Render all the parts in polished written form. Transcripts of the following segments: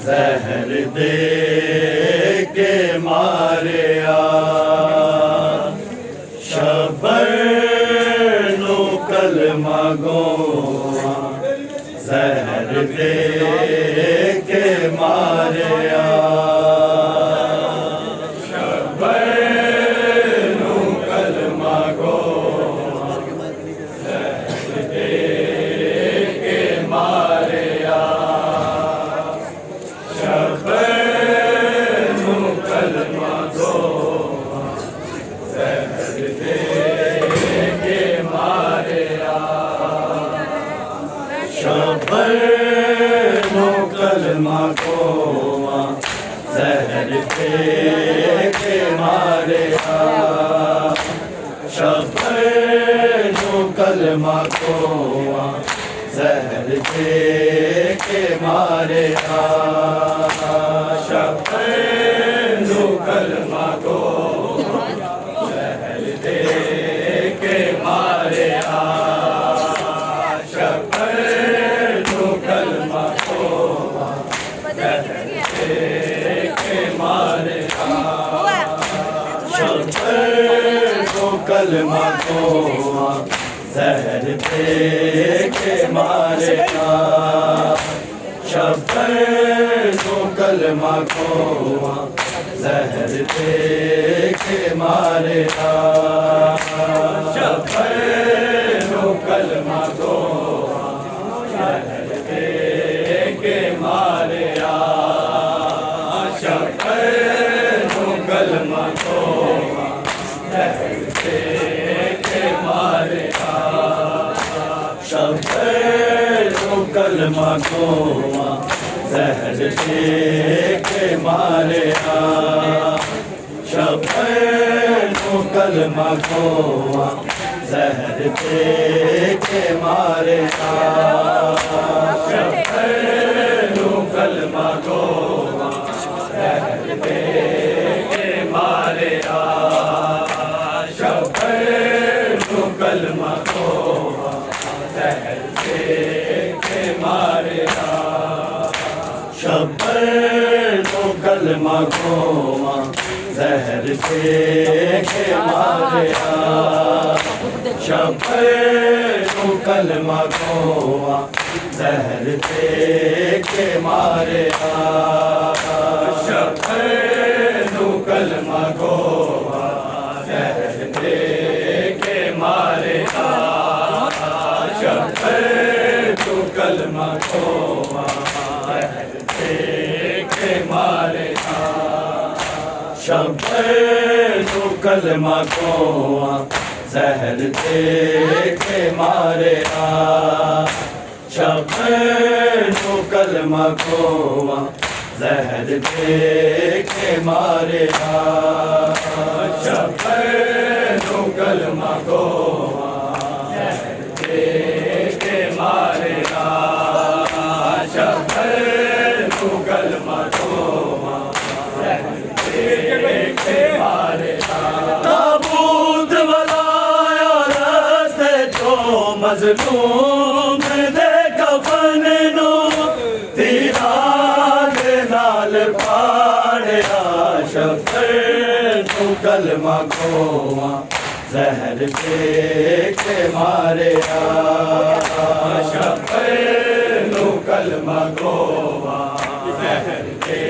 जहर दे के मारे शबर नो कलमा गो जहर दे के मारे शबर नो कलमा गो जहर दे के मारे कलमा को जहर दे के मारे शबर नो कलमा को जहर दे के मारे शबर नो कलमा को जहर दे के मारे शबर नो कलमा को कलमा को जहर दे के मारेगा शब्द तो कलमा को जहर दे के मारेगा शब्द तो कलमा को जहर दे के मारेगा शब्द तो कलमा को जहर दे के मारेगा शब्द तो कलमा को जहर दे के मारेगा शब्द तो कलमा को जहर दे के मारेगा शब्द तो कलमा को जहर दे के मारेगा शब्द तो कलमा को जहर दे के मारेगा शब्द तो कलमा को जहर दे के मारेगा शब्द तो कलमा को जहर दे के मारेगा शब्द तो कलमा को जहर दे के मारेगा शब्द तो कलमा को जहर दे के मारेगा शब्द तो कलमा को जहर दे के मारेगा शब्द तो कलमा को जहर दे के मारेगा शब्द तो कलमा को जहर दे के मारेगा शब्द तो कलमा को जहर दे के मारेगा ताबूत वाला रास्ते जो मजलूम दे कफन नो तेरा दे नाल पाड़िया शब्द तो कलमा को जहर दे के मारेगा शब्द तो कलमा को जहर दे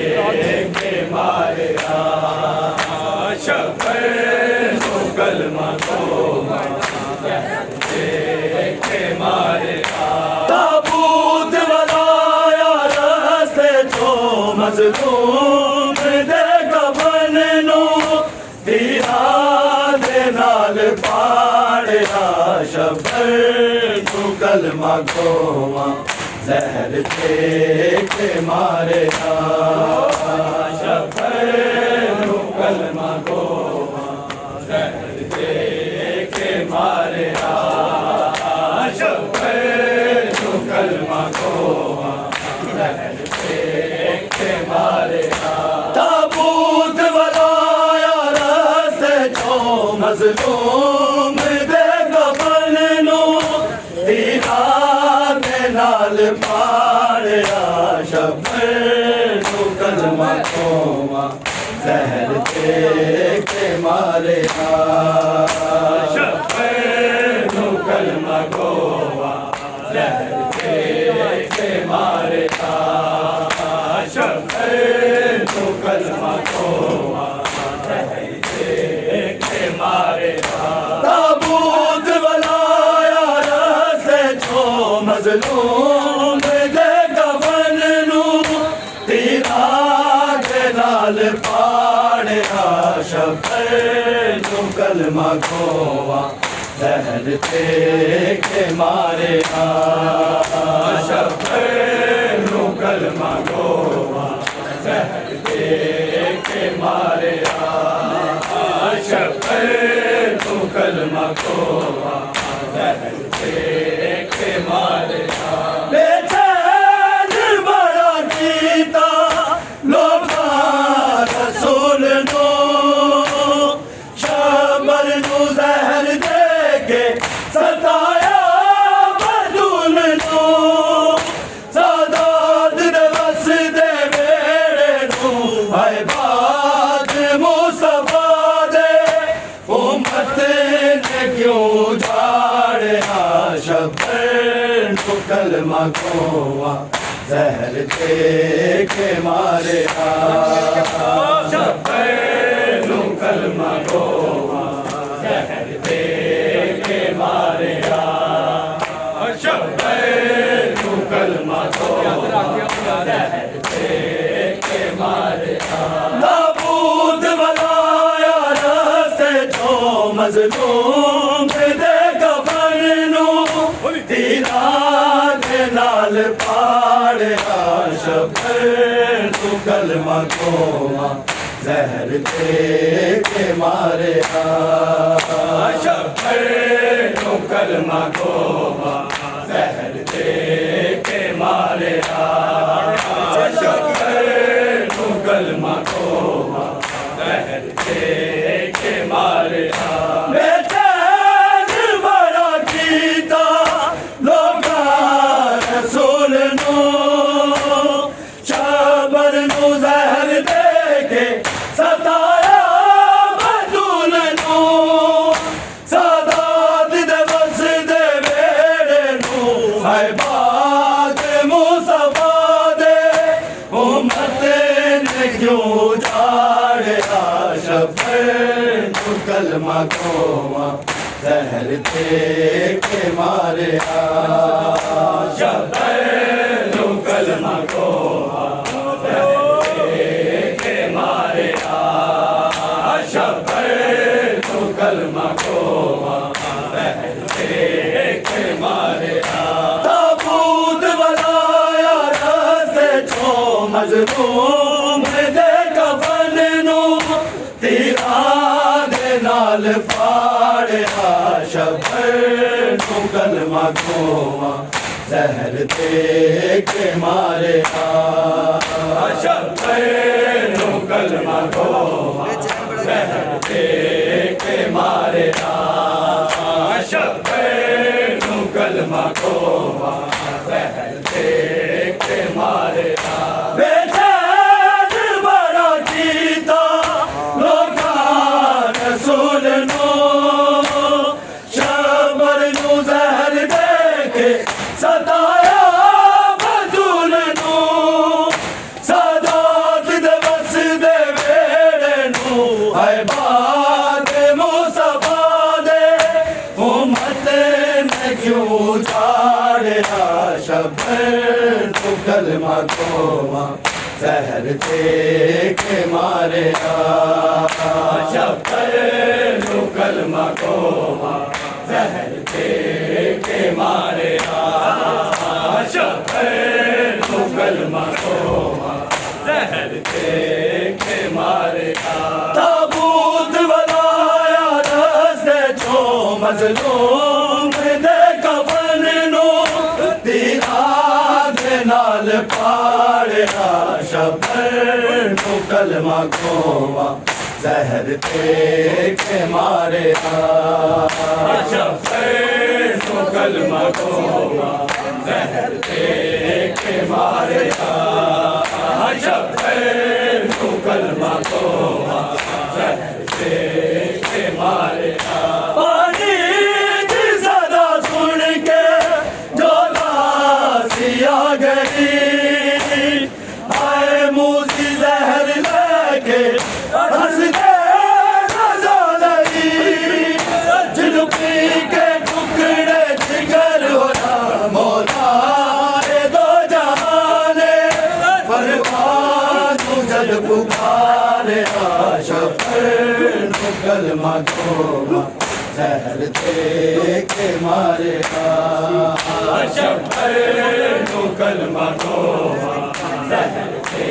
के मारेगा शब्द तो कलमा को जहर दे के मारेगा ताबूत वाला रास्ते जो मजलूम दे कफन नो तेरा दे नाल पाड़िया शब्द तो कलमा को जहर दे के मारेगा शब्द तो कलमा को जहर दे के मारेगा शब्द तो कलमा को जहर दे के मारेगा ताबूत वाला रास्ते जो मजलूम दे कफन नो तेरा दे नाल पाड़िया शब्द तो कलमा को जहर दे के मारेगा शब्द तो कलमा को जहर दे के मारेगा शब्द तो कलमा को जहर दे के मारेगा ताबूत वाला रास्ते जो मजलूम दे कफन नो तेरा दे नाल पाड़िया शब्द तो कलमा को जहर दे के मारेगा शब्द तो कलमा को जहर दे के मारेगा शब्द तो कलमा को जहर दे के मारेगा बेचैन बड़ा गीता लोगा रसूल नो शबर नु जहर दे के सताया बदूल नो सादात दे बस दे मेरे नु भाई बात मुस्तफा दे उम्मत कलमा खोवा जहर दे के मारे शब्बैर नू कलमा खोवा जहर दे के मारे शब्बैर नू कलमा खोवा जहर दे के मारे ताबूत बनाया रस्ते जो मजलूम दे कफन नू तीरा दे नाल पाड़िया शब्बैर नू कलमा खोवा जहर दे के मारे शब्बैर नू कलमा खोवा जहर दे के मारे शब्बैर नू कलमा खोवा जहर दे के मारे बेचैन बड़ा कीता लोका रसूल नू शब्बैर नू जहर दे के सताया बतूल नू सादात दे बस दे वेड़े नू है बात मुसफा दे उम्मत ने क्यों जाड़िया शब्बैर नू कलमा खोवा जहर दे के मारे शब्बैर नू कलमा खोवा जहर दे के मारे शब्बैर नू कलमा खोवा जहर दे के मारे ताबूत बनाया रस्ते जो मजलूम दे कफन नू तीरा दे नाल पाड़िया शब्बैर नू कलमा खोवा जहर दे के मारे शब्बैर नू कलमा खोवा जहर दे के मारे शब्बैर नू कलमा खोवा जहर दे के मारे बेचैन बड़ा कीता लोका रसूल नू शब्बैर नू जहर दे के सताया बतूल नू सादात दे बस दे वेड़े नू है बात मुसफा दे उम्मत ने क्यों जाड़िया शब्बैर नू कलमा खोवा जहर दे के मारे शब्बैर नू कलमा खोवा जहर दे के मारे शब्बैर नू कलमा खोवा जहर दे के मारे ताबूत बनाया रस्ते जो मजलूम दे कफन नू तीरा दे नाल पाड़िया शब्बैर नू कलमा खोवा जहर दे के मारे शब्बैर नू कलमा खोवा जहर दे के मारे शब्बैर नू कलमा खोवा जहर दे के मारे पानी की सदा सुन के जो दासी आ गई आए मुँह से जहर लेके हंस दे झुलकी के टुकड़े जिगर होना मौला दो जहाने परवान जल पुकारे शब्बैर नू कलमा खोवा जहर दे के मारे शब्बैर नू कलमा खोवा जहर दे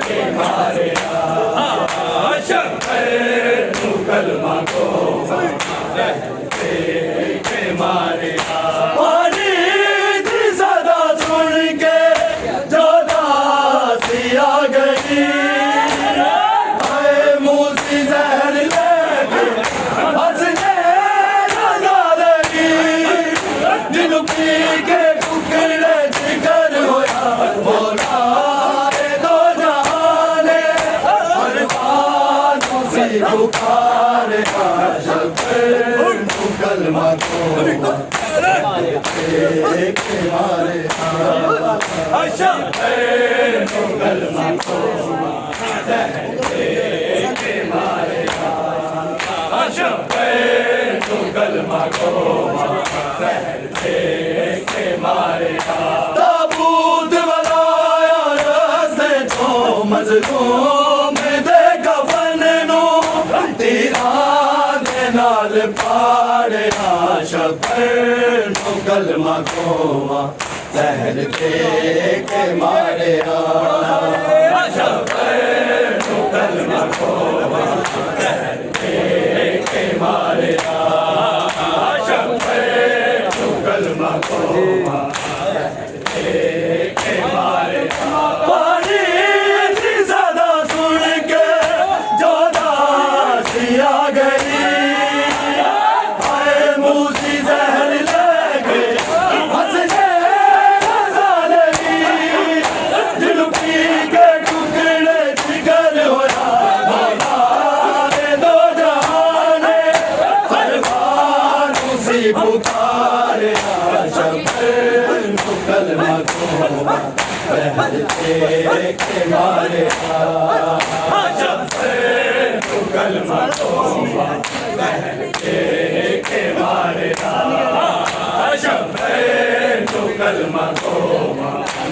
के मारे शब्बैर नू कलमा खोवा जहर दे के मारे पानी की सदा सुन के जो दासी आ गई आए मुँह से जहर लेके हंस दे झुलकी के टुकड़े जिगर होया मौला दो जहाने परवान से पुकारे शब्बैर कलमा को के मारे अच्छा तो कलमा को के मारे अच्छा तो कलमा को के मारे ताबूत बनाया रास्ते तो मजलूम दे कफन नो तेरा दे नाल पाड़े शबर तो कलमा को जहर दे के मारे शबर तो कलमा को जहर दे के मारे शबर तो कलमा को जहर दे के मारे पानी इतनी ज्यादा सुन के जो दासी आ गई पुकारे शबर तो कलमा को जहर दे के मारे शबर तो कलमा को जहर दे के मारे शबर तो कलमा को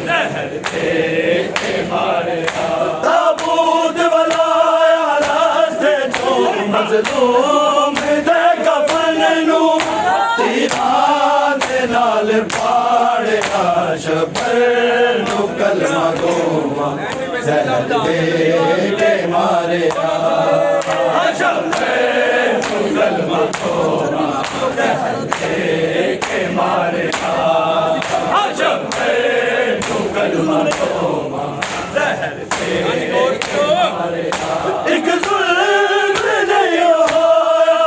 जहर दे के मारे ताबूत बनाया रास्ते तो मजलूम दे कफन नू नाल पाड़े शबर तो कलमा को जहर दे के मारे शबर तो कलमा को जहर दे के मारे शबर तो कलमा को जहर दे के मारे एक जुल्म नहीं होया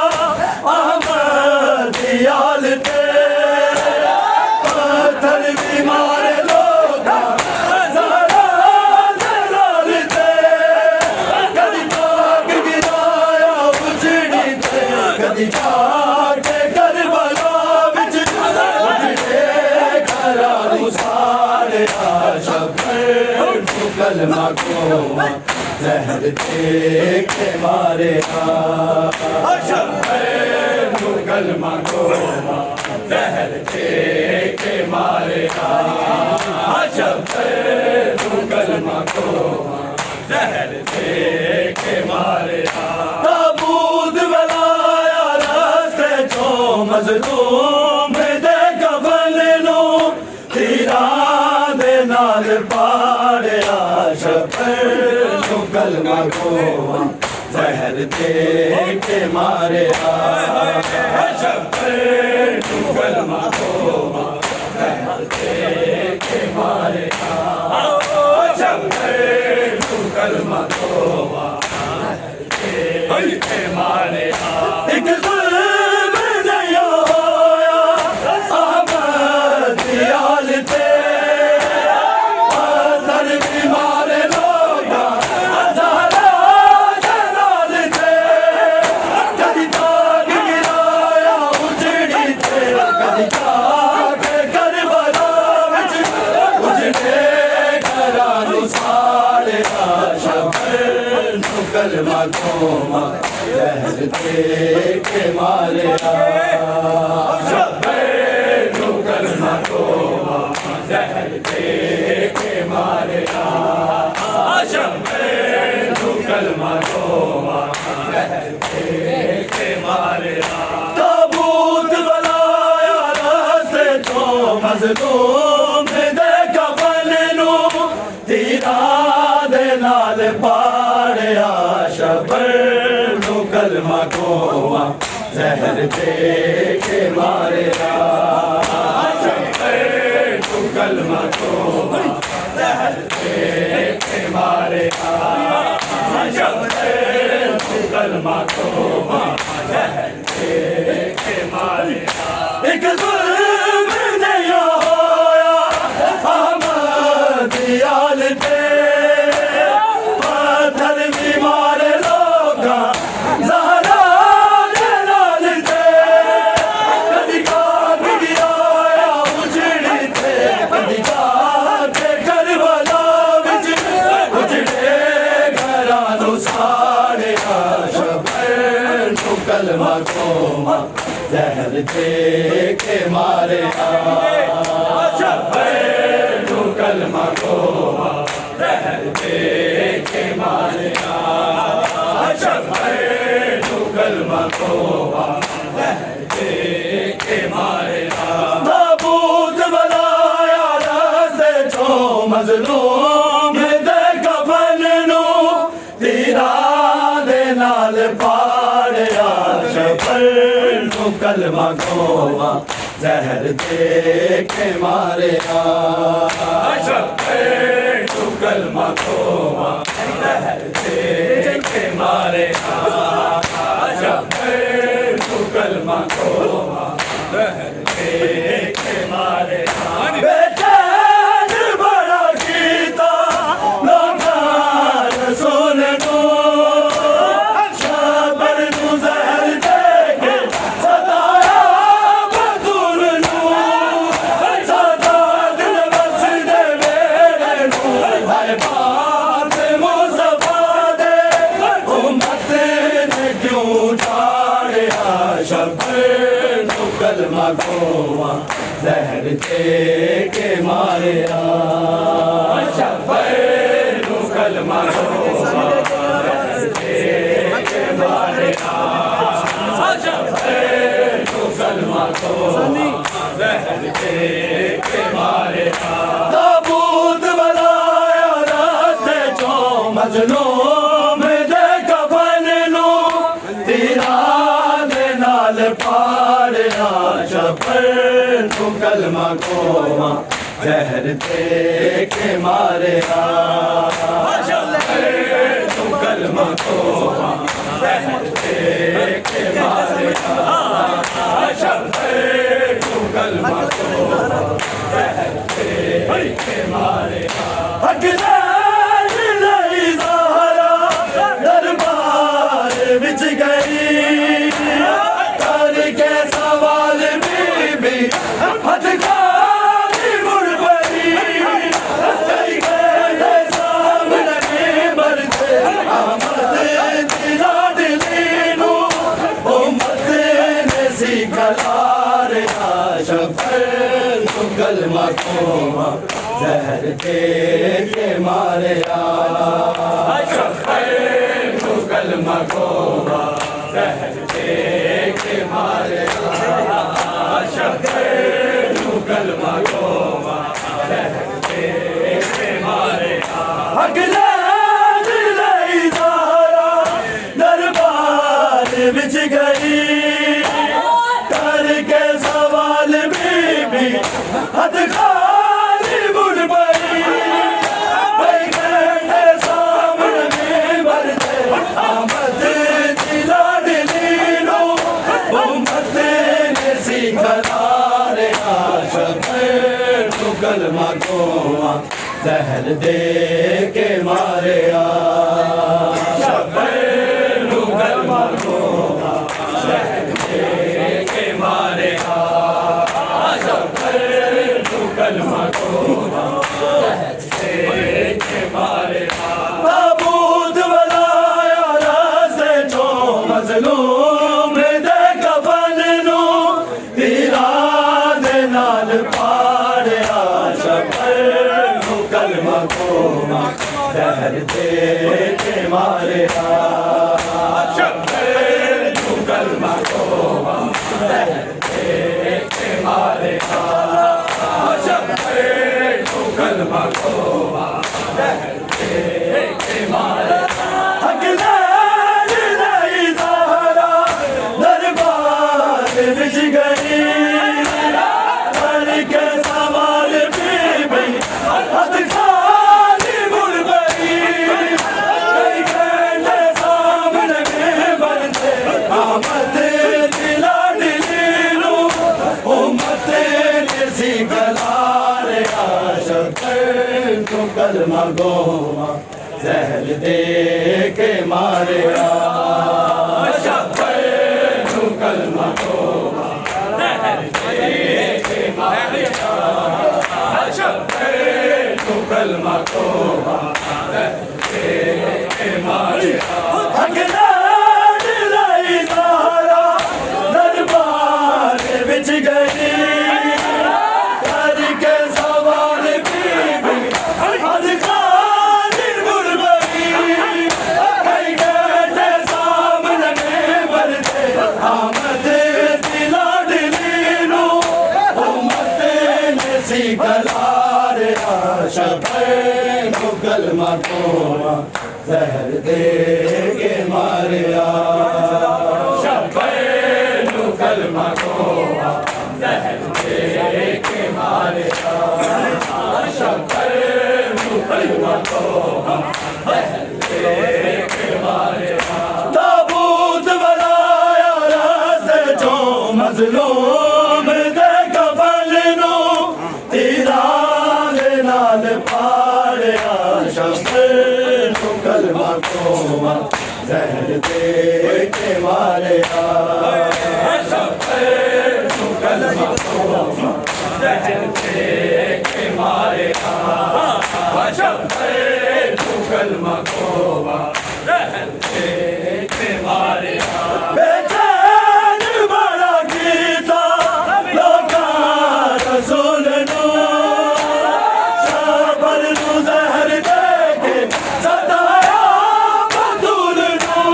अहमद याल ते कलमा को जहर दे के मारे शबर तो कलमा को जहर दे के मारे शबर तो कलमा को जहर दे के मारे ताबूत बनाया रास्ते जो मजलूम दे कफन नो तेरा दे नाल पाड़े शबर तो कलमा को जहर दे के मारे शबर तो कलमा को जहर दे के मारे शबर तो कलमा को जहर दे के मारे एक जुल्म नहीं होया अहमद याल ते कलमा को जहर दे के मारे शबर तो कलमा को जहर दे के मारे शबर तो कलमा को जहर दे के मारे ताबूत बनाया रास्ते तो मजलूम दे कफन नू तेरा दे नाल पाड़े शबर तो कलमा को जहर दे के मारे शबर तो कलमा को जहर दे के मारे शबर तो कलमा को जहर दे के मारे एक जुल्म नहीं होया अहमद याल ते दे के मारे शब्बैर तू कलमा गोवा जहर दे के मारे शब्बैर तू कलमा गोवा जहर दे के मारे ताबूत बनाया रास्ते चो मजलूम दे कफन नू तीरा दे नाल पाड़िया शब्बैर तू कलमा गोवा जहर दे के मारे शब्बैर तू कलमा गोवा जहर दे के मारे शब्बैर तू कलमा गोवा जहर दे के मारे बेचैन बड़ा कीता लोकां रसूल नू शब्बैर तू जहर दे के सताया बदूर नू सदा दिल बस दे मेरे नू हाय बात मुस्तफा दे उम्मत ने क्यों ठाड़िया शब्बैर तू कलमा गोवा जहर दे के मारे शब्बैर तू कलमा गोवा जहर दे के मारे शब्बैर तू कलमा गोवा जहर दे के मारे ताबूत बनाया रास्ते चो मजलूम दे कफन नू तीरा दे नाल पाड़िया शब्बैर तू कलमा गोवा जहर दे के मारे शब्बैर तू कलमा गोवा जहर दे के मारे शब्बैर तू कलमा गोवा जहर दे के मारे हकदार नहीं ज़हरा दरबार विच गई करके सवाल बीबी हथ खाली मुड़ पई कई कहते सामने मरते अहमद दी लाडली नू उम्मत ने सिखलार शब्बैर तू कलमा गोवा जहर दे के मारे शब्बैर तू कलमा गोवा जहर दे के मारे शब्बैर तू कलमा गोवा जहर दे के मारे हकदार नहीं ज़हरा दरबार विच गई करके सवाल बीबी हथ खाली मुड़ पई कई कहते सामने मरते अहमद दी लाडली नू उम्मत ने सिखलार शब्बैर तू कलमा गोवा जहर दे के मारे शब्बैर तू कलमा गोवा जहर दे के मारे शब्बैर तू कलमा गोवा जहर दे के मारे ताबूत बनाया रास्ते चो मजलूम दे कफन नू तीरा दे नाल पाड़िया शब्बैर तू कलमा गोवा जहर दे के मारे शब्बैर तू कलमा गोवा जहर दे के मारे शब्बैर तू कलमा गोवा जहर दे के मारे हकदार नहीं ज़हरा दरबार विच गई करके सवाल बीबी हथ खाली मुड़ पई कई कहते सामने मरते अहमद दी लाडली नू उम्मत ने सिखलार शब्बैर तू कलमा गोवा जहर दे के मारे शब्बैर तू कलमा गोवा जहर दे के मारे शब्बैर तू कलमा गोवा जहर दे के मारे हकदार नहीं ज़हरा दरबार दी गलारे शफे को कलमा को जहर दे के मारिया शफे को कलमा को जहर दे के मारिया शफे को कलमा को जहर दे के मारिया ताबूत बनाया रास्ते जो मजलूम दे कफन नो तीरा दे नाल पाड़िया शफे को कलमा को जहर दे के मारिया शफे को कलमा को जहर दे के मारिया शफे को कलमा को जहर दे के मारिया बेचैन बड़ा गीता लोका रसूल नो शबर नु जहर दे के सताया बतूल नो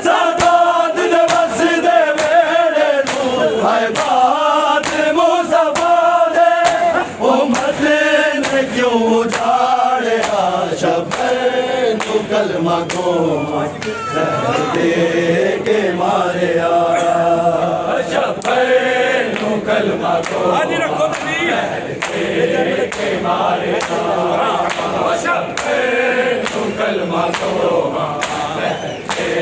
सदात दे बस दे मेरे नो हाय बात मुस्तफा दे उम्मत ने क्यों उजाड़िया शफे को कलमा को जहर दे के मारिया शफे को कलमा को जहर दे के मारिया शफे को कलमा को जहर दे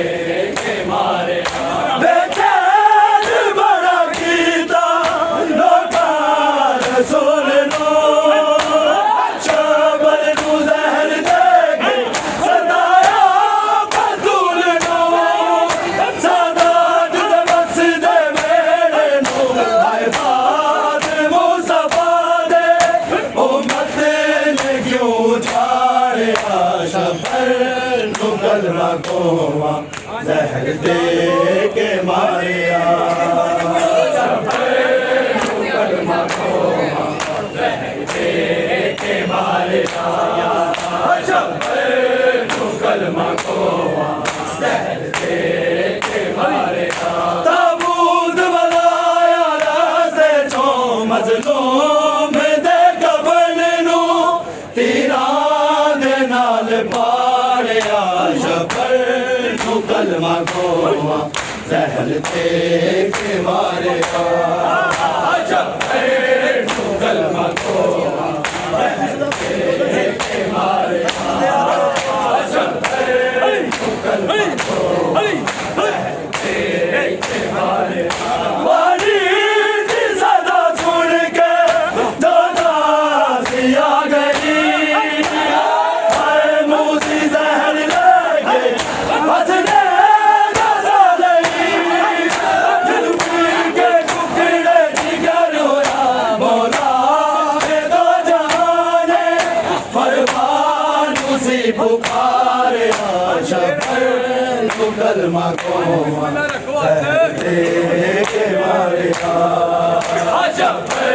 के मारिया बेचैन बड़ा गीता लोका रसूल नो शबर नु जहर दे के सताया बतूल नो सदात दे बस दे मेरे नो हाय बात मुस्तफा दे उम्मत ने क्यों उजाड़िया शफे को कलमा को जहर दे के मारिया शफे को कलमा को जहर दे के मारिया शफे को कलमा को जहर दे के मारिया ताबूत बनाया रास्ते जो मजलूम दे कफन नु तीरा दे नाल पाड़िया शफे को कलमा को जहर दे के मारिया शफे को कलमा को जहर दे के मारिया शफे को कलमा को जहर दे के मारिया वाली दी सदा सुन के दादा सी आ गई हाय मूसी जहर लगे हंसने पुकारे शफे को कलमा को जहर दे के मारिया शफे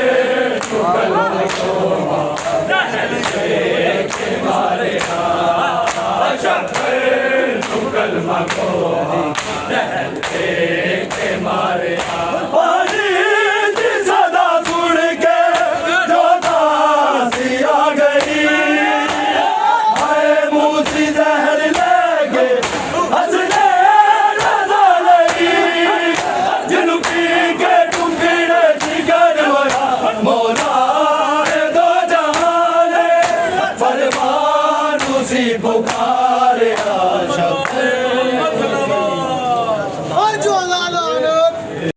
को कलमा को जहर दे के मारिया शफे को कलमा को जहर